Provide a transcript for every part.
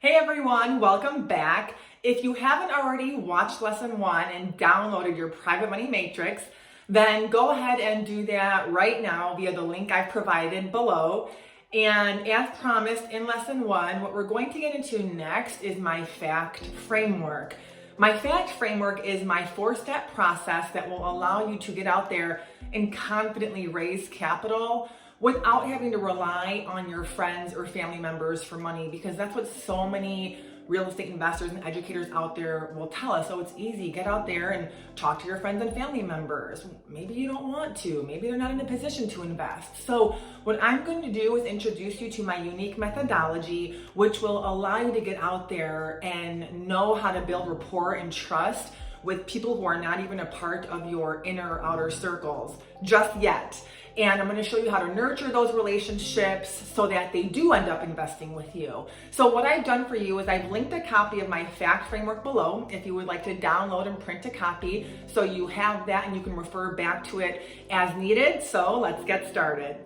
Hey everyone, welcome back. If you haven't already watched lesson 1 and downloaded your private money matrix, then go ahead and do that right now via the link I've provided below. And as promised in lesson 1, what we're going to get into next is my fact framework. My fact framework is my 4-step process that will allow you to get out there and confidently raise capital without having to rely on your friends or family members for money, because that's what so many real estate investors and educators out there will tell us. So it's easy. Get out there and talk to your friends and family members. Maybe you don't want to. Maybe they're not in a position to invest. So what I'm going to do is introduce you to my unique methodology, which will allow you to get out there and know how to build rapport and trust with people who are not even a part of your inner or outer circles just yet. And I'm going to show you how to nurture those relationships so that they do end up investing with you. So what I've done for you is I've linked a copy of my fact framework below if you would like to download and print a copy, so you have that and you can refer back to it as needed. So let's get started.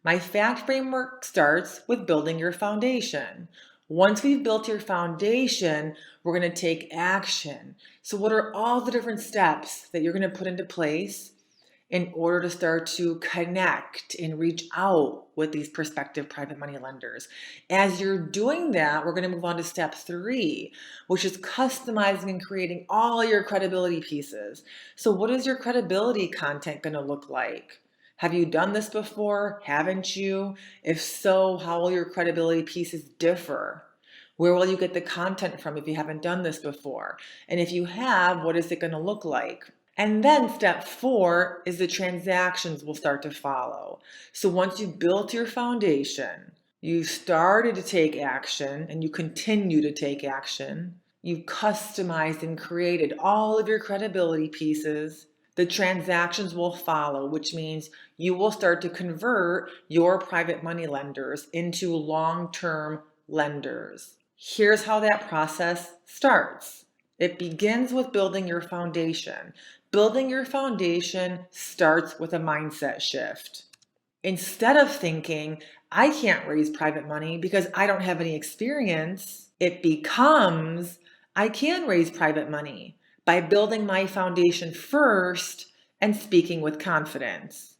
My fact framework starts with building your foundation. Once we've built your foundation, we're going to take action. So what are all the different steps that you're going to put into place in order to start to connect and reach out with these prospective private money lenders? As you're doing that, we're going to move on to step 3, which is customizing and creating all your credibility pieces. So what is your credibility content going to look like? Have you done this before? Haven't you? If so, how will your credibility pieces differ? Where will you get the content from if you haven't done this before? And if you have, what is it going to look like? And then step 4 is the transactions will start to follow. So once you've built your foundation, you started to take action and you continue to take action, you've customized and created all of your credibility pieces, the transactions will follow, which means you will start to convert your private money lenders into long-term lenders. Here's how that process starts. It begins with building your foundation. Building your foundation starts with a mindset shift. Instead of thinking, I can't raise private money because I don't have any experience, it becomes, I can raise private money by building my foundation first and speaking with confidence.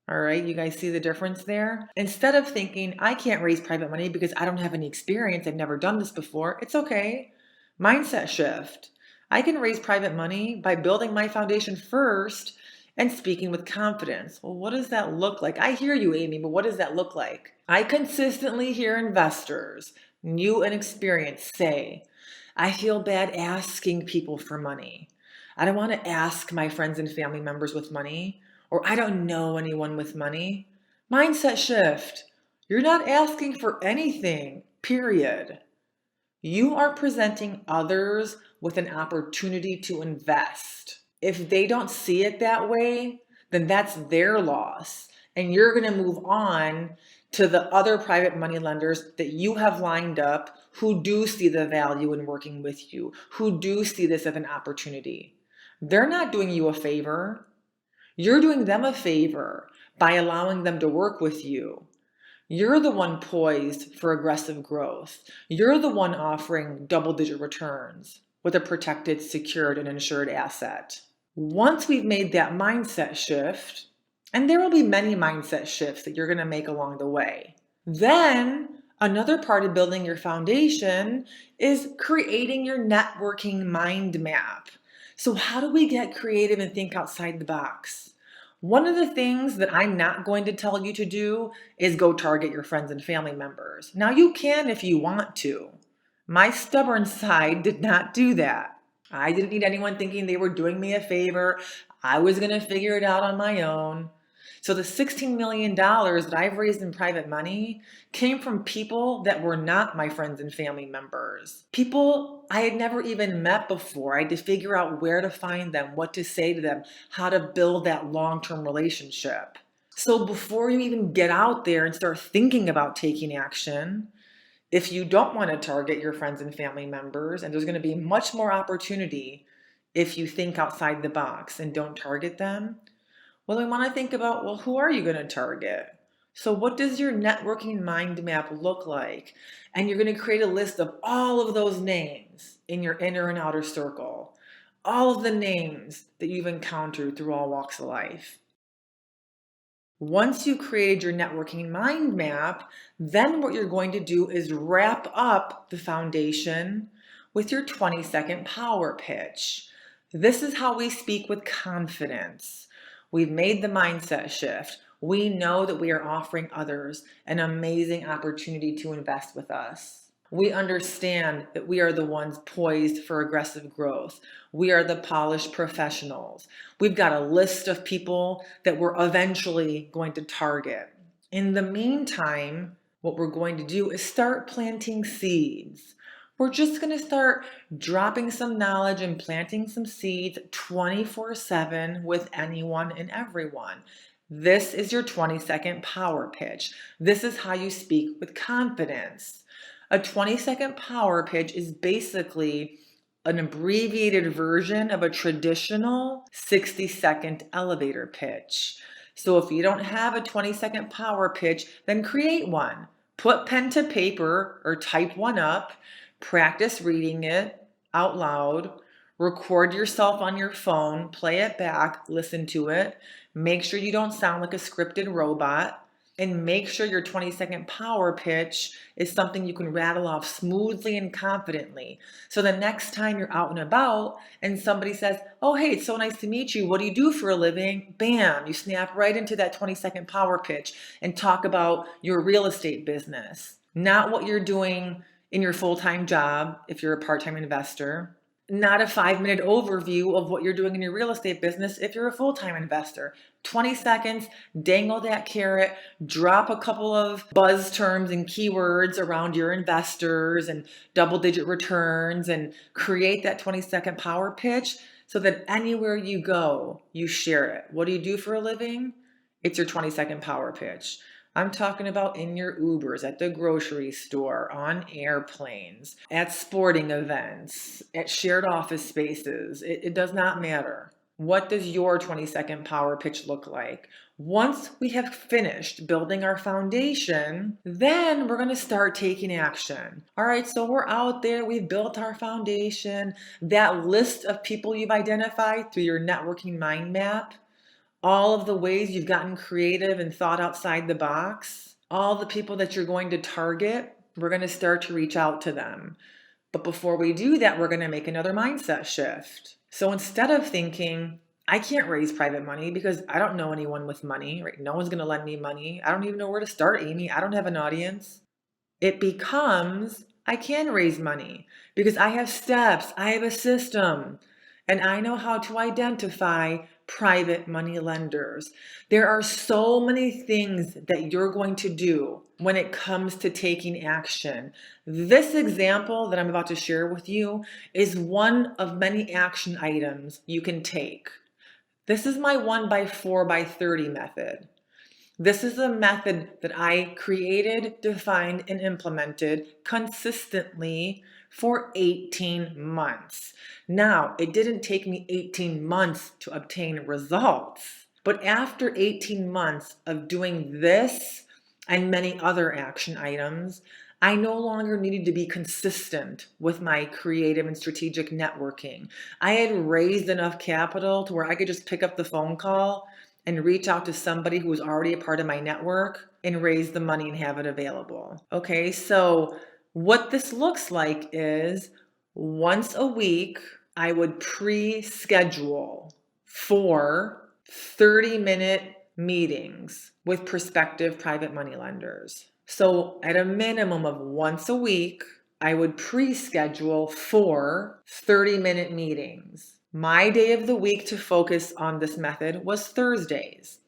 All right, you guys see the difference there? Instead of thinking, I can't raise private money because I don't have any experience, I've never done this before, it's okay. Mindset shift. I can raise private money by building my foundation first and speaking with confidence. Well, what does that look like? I hear you, Amy, but what does that look like? I consistently hear investors, new and experienced, say, I feel bad asking people for money. I don't want to ask my friends and family members with money, or I don't know anyone with money. Mindset shift. You're not asking for anything, period. You are presenting others with an opportunity to invest. If they don't see it that way, then that's their loss. And you're going to move on to the other private money lenders that you have lined up who do see the value in working with you, who do see this as an opportunity. They're not doing you a favor. You're doing them a favor by allowing them to work with you. You're the one poised for aggressive growth. You're the one offering double-digit returns with a protected, secured, and insured asset. Once we've made that mindset shift, and there will be many mindset shifts that you're going to make along the way, then another part of building your foundation is creating your networking mind map. So how do we get creative and think outside the box? One of the things that I'm not going to tell you to do is go target your friends and family members. Now you can if you want to. My stubborn side did not do that. I didn't need anyone thinking they were doing me a favor. I was going to figure it out on my own. So the $16 million that I've raised in private money came from people that were not my friends and family members. People I had never even met before. I had to figure out where to find them, what to say to them, how to build that long-term relationship. So before you even get out there and start thinking about taking action, if you don't want to target your friends and family members, and there's going to be much more opportunity if you think outside the box and don't target them, Well, we want to think about, well, who are you going to target? So, what does your networking mind map look like? And you're going to create a list of all of those names in your inner and outer circle, all of the names that you've encountered through all walks of life. Once you created your networking mind map, then what you're going to do is wrap up the foundation with your 20-second power pitch. This is how we speak with confidence. We've made the mindset shift. We know that we are offering others an amazing opportunity to invest with us. We understand that we are the ones poised for aggressive growth. We are the polished professionals. We've got a list of people that we're eventually going to target. In the meantime, what we're going to do is start planting seeds. We're just going to start dropping some knowledge and planting some seeds 24/7 with anyone and everyone. This is your 20-second power pitch. This is how you speak with confidence. A 20-second power pitch is basically an abbreviated version of a traditional 60-second elevator pitch. So if you don't have a 20-second power pitch, then create one. Put pen to paper or type one up, practice reading it out loud, record yourself on your phone, play it back, listen to it, make sure you don't sound like a scripted robot, and make sure your 20-second power pitch is something you can rattle off smoothly and confidently. So the next time you're out and about and somebody says, "Oh, hey, it's so nice to meet you. What do you do for a living?" Bam, you snap right into that 20-second power pitch and talk about your real estate business, not what you're doing in your full-time job if you're a part-time investor. Not a 5-minute overview of what you're doing in your real estate business if you're a full-time investor. 20 seconds, dangle that carrot, drop a couple of buzz terms and keywords around your investors and double-digit returns, and create that 20-second power pitch so that anywhere you go, you share it. What do you do for a living? It's your 20-second power pitch. I'm talking about in your Ubers, at the grocery store, on airplanes, at sporting events, at shared office spaces. It does not matter. What does your 20-second power pitch look like? Once we have finished building our foundation, then we're going to start taking action. All right, so we're out there, we've built our foundation, that list of people you've identified through your networking mind map, all of the ways you've gotten creative and thought outside the box, all the people that you're going to target, we're going to start to reach out to them. But before we do that, we're going to make another mindset shift. So instead of thinking, I can't raise private money because I don't know anyone with money, right? No one's going to lend me money. I don't even know where to start, Amy. I don't have an audience. It becomes, I can raise money because I have steps, I have a system, and I know how to identify private money lenders. There are so many things that you're going to do when it comes to taking action. This example that I'm about to share with you is one of many action items you can take. This is my 1x4x30 method. This is a method that I created, defined, and implemented consistently for 18 months. Now, it didn't take me 18 months to obtain results, but after 18 months of doing this and many other action items, I no longer needed to be consistent with my creative and strategic networking. I had raised enough capital to where I could just pick up the phone call and reach out to somebody who was already a part of my network and raise the money and have it available. Okay, so what this looks like is once a week, I would pre-schedule 4 30-minute meetings with prospective private money lenders. So at a minimum of once a week, I would pre-schedule 4 30-minute meetings. My day of the week to focus on this method was Thursdays.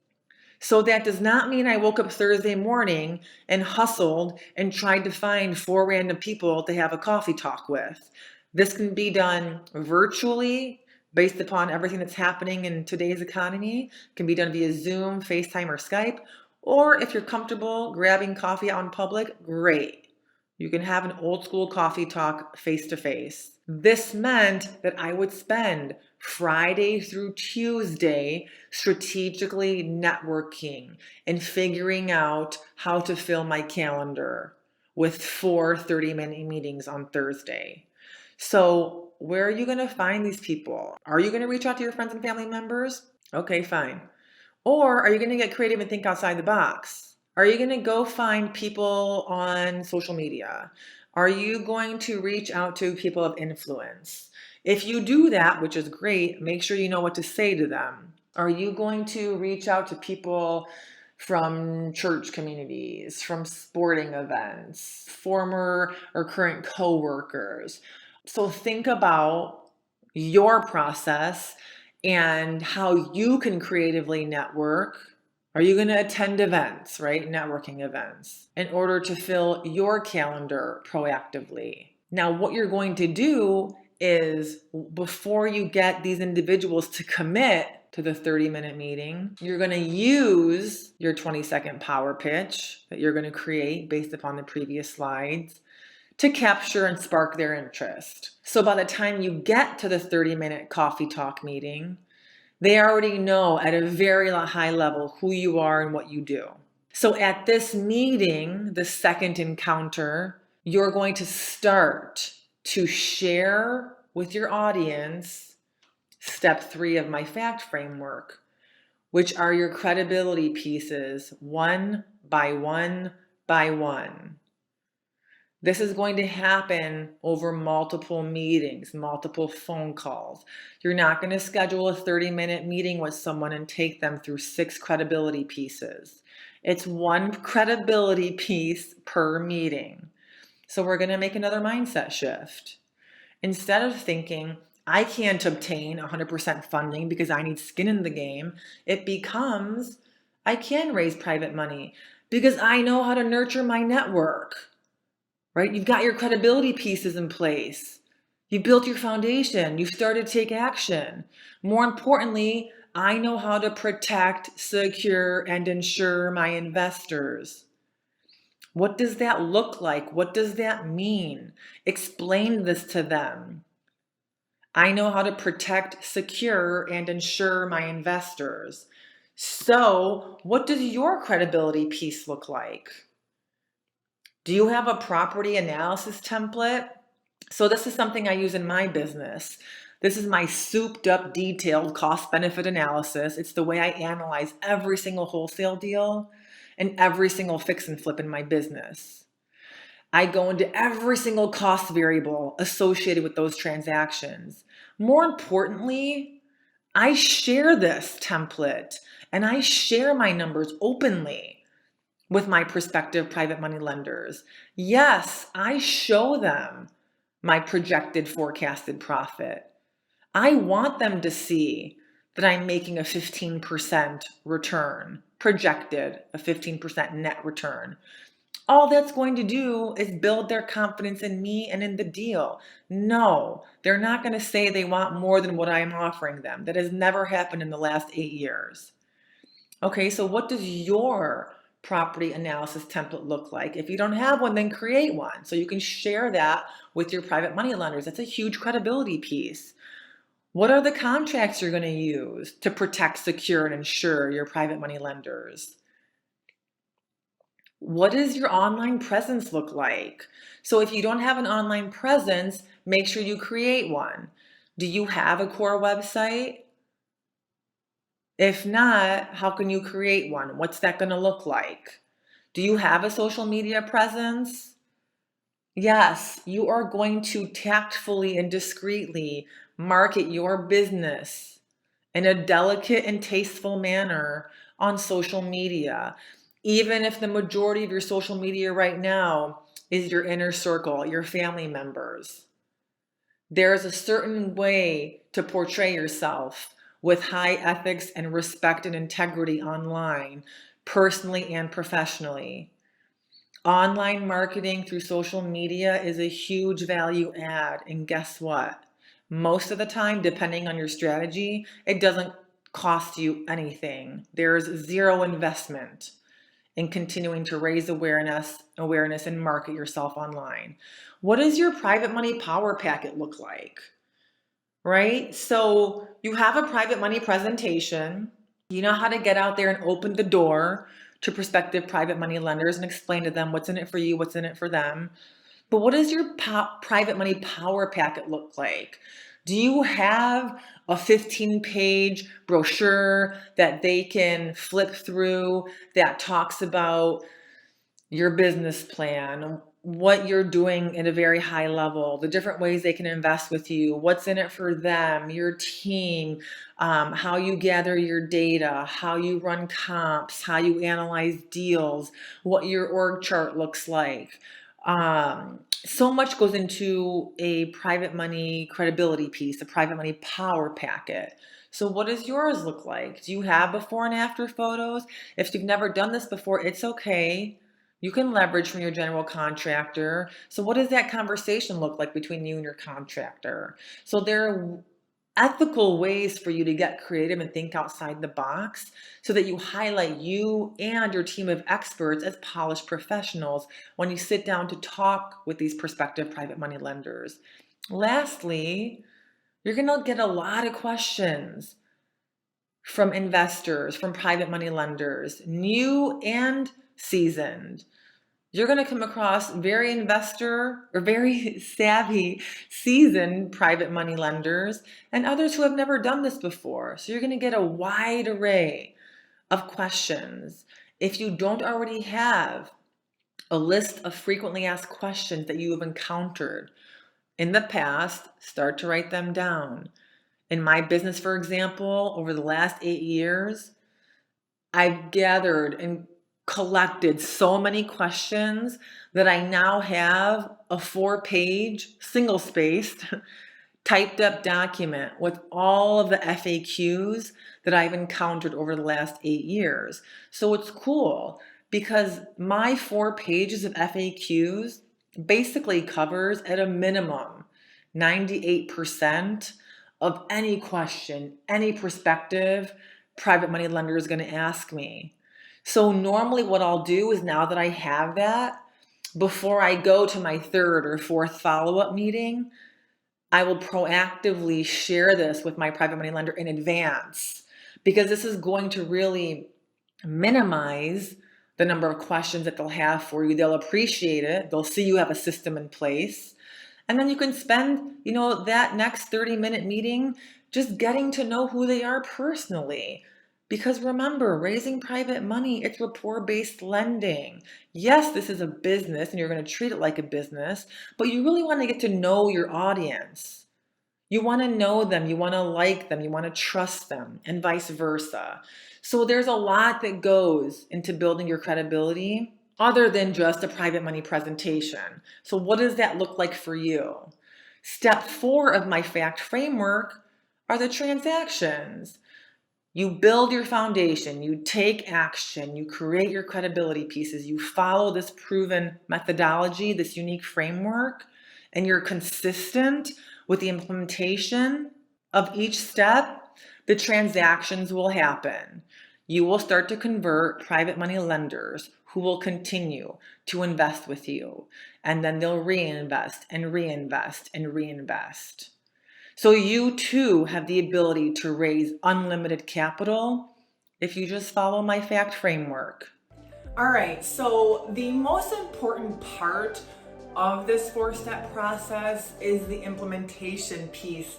So that does not mean I woke up Thursday morning and hustled and tried to find 4 random people to have a coffee talk with. This can be done virtually based upon everything that's happening in today's economy. It can be done via Zoom, FaceTime, or Skype. Or if you're comfortable grabbing coffee out in public, great. You can have an old school coffee talk face to face. This meant that I would spend Friday through Tuesday, strategically networking and figuring out how to fill my calendar with 4 30-minute meetings on Thursday. So, where are you going to find these people? Are you going to reach out to your friends and family members? Okay, fine. Or are you going to get creative and think outside the box? Are you going to go find people on social media? Are you going to reach out to people of influence? If you do that, which is great, make sure you know what to say to them. Are you going to reach out to people from church communities, from sporting events, former or current coworkers? So think about your process and how you can creatively network. Are you going to attend events, right? Networking events, in order to fill your calendar proactively. Now, what you're going to do is, before you get these individuals to commit to the 30-minute meeting, you're going to use your 20-second power pitch that you're going to create based upon the previous slides to capture and spark their interest. So by the time you get to the 30-minute coffee talk meeting, they already know at a very high level who you are and what you do. So at this meeting, the second encounter, you're going to start to share with your audience step 3 of my fact framework, which are your credibility pieces, one by one by one. This is going to happen over multiple meetings, multiple phone calls. You're not going to schedule a 30-minute meeting with someone and take them through 6 credibility pieces. It's 1 credibility piece per meeting. So we're going to make another mindset shift. Instead of thinking, I can't obtain 100% funding because I need skin in the game, it becomes, I can raise private money because I know how to nurture my network. Right? You've got your credibility pieces in place. You've built your foundation. You've started to take action. More importantly, I know how to protect, secure, and ensure my investors. What does that look like? What does that mean? Explain this to them. I know how to protect, secure, and ensure my investors. So, what does your credibility piece look like? Do you have a property analysis template? So this is something I use in my business. This is my souped up, detailed cost benefit analysis. It's the way I analyze every single wholesale deal and every single fix and flip in my business. I go into every single cost variable associated with those transactions. More importantly, I share this template and I share my numbers openly with my prospective private money lenders. Yes, I show them my projected forecasted profit. I want them to see that I'm making a 15% return, projected a 15% net return. All that's going to do is build their confidence in me and in the deal. No, they're not going to say they want more than what I'm offering them. That has never happened in the last 8 years. Okay, so what does your property analysis template look like? If you don't have one, then create one so you can share that with your private money lenders. That's a huge credibility piece. What are the contracts you're going to use to protect, secure, and ensure your private money lenders? What does your online presence look like? So if you don't have an online presence, make sure you create one. Do you have a core website? If not, how can you create one? What's that going to look like? Do you have a social media presence? Yes, you are going to tactfully and discreetly market your business in a delicate and tasteful manner on social media, even if the majority of your social media right now is your inner circle, your family members. There's a certain way to portray yourself with high ethics and respect and integrity online, personally and professionally. Online marketing through social media is a huge value add. And guess what? Most of the time, depending on your strategy, it doesn't cost you anything. There's zero investment in continuing to raise awareness and market yourself online. What does your private money power packet look like? right? So you have a private money presentation. You know how to get out there and open the door to prospective private money lenders and explain to them what's in it for you, what's in it for them. But what does your private money power packet look like? Do you have a 15-page brochure that they can flip through that talks about your business plan, what you're doing at a very high level, the different ways they can invest with you, what's in it for them, your team, how you gather your data, how you run comps, how you analyze deals, what your org chart looks like. So much goes into a private money credibility piece, a private money power packet. So what does yours look like? Do you have before and after photos? If you've never done this before, it's okay. You can leverage from your general contractor. So what does that conversation look like between you and your contractor? So there are ethical ways for you to get creative and think outside the box so that you highlight you and your team of experts as polished professionals when you sit down to talk with these prospective private money lenders. Lastly, you're going to get a lot of questions from investors, from private money lenders, new and seasoned. You're going to come across very investor or very savvy, seasoned private money lenders and others who have never done this before. So you're going to get a wide array of questions. If you don't already have a list of frequently asked questions that you have encountered in the past, start to write them down. In my business, for example, over the last 8 years, I've gathered and collected so many questions that I now have a 4-page, single-spaced, typed up document with all of the FAQs that I've encountered over the last 8 years. So it's cool because my 4 pages of FAQs basically covers at a minimum 98% of any question, any perspective private money lender is going to ask me. So normally what I'll do is, now that I have that, before I go to my 3rd or 4th follow-up meeting, I will proactively share this with my private money lender in advance, because this is going to really minimize the number of questions that they'll have for you. They'll appreciate it. They'll see you have a system in place. And then you can spend, that next 30-minute meeting just getting to know who they are personally. Because remember, raising private money, it's rapport-based lending. Yes, this is a business and you're going to treat it like a business, but you really want to get to know your audience. You want to know them, you want to like them, you want to trust them, and vice versa. So there's a lot that goes into building your credibility other than just a private money presentation. So what does that look like for you? Step 4 of my FACT framework are the transactions. You build your foundation, you take action, you create your credibility pieces, you follow this proven methodology, this unique framework, and you're consistent with the implementation of each step. The transactions will happen. You will start to convert private money lenders who will continue to invest with you, and then they'll reinvest and reinvest and reinvest. So you too have the ability to raise unlimited capital if you just follow my FACT framework. All right, so the most important part of this 4-step process is the implementation piece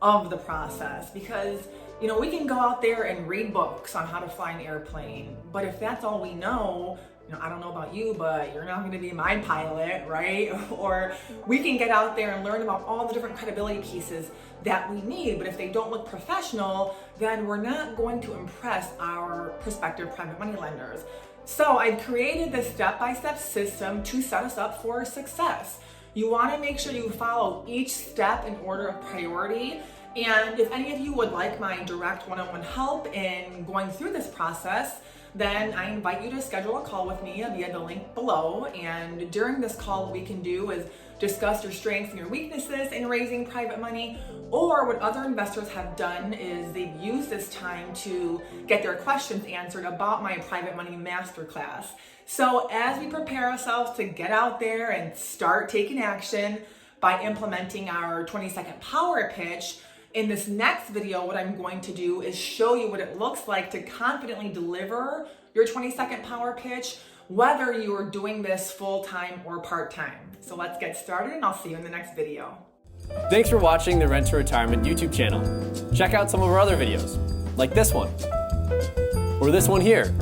of the process, because we can go out there and read books on how to fly an airplane, but if that's all we know, I don't know about you, but you're not going to be my pilot, right? Or we can get out there and learn about all the different credibility pieces that we need, but if they don't look professional, then we're not going to impress our prospective private money lenders. So I've created this step-by-step system to set us up for success. You want to make sure you follow each step in order of priority. And if any of you would like my direct one-on-one help in going through this process, then I invite you to schedule a call with me via the link below. And during this call, what we can do is discuss your strengths and your weaknesses in raising private money, or what other investors have done is they've used this time to get their questions answered about my private money masterclass. So as we prepare ourselves to get out there and start taking action by implementing our 20-second power pitch, In this next video, what I'm going to do is show you what it looks like to confidently deliver your 20-second power pitch, whether you are doing this full-time or part-time. So let's get started, and I'll see you in the next video. Thanks for watching the Rent to Retirement YouTube channel. Check out some of our other videos, like this one, or this one here.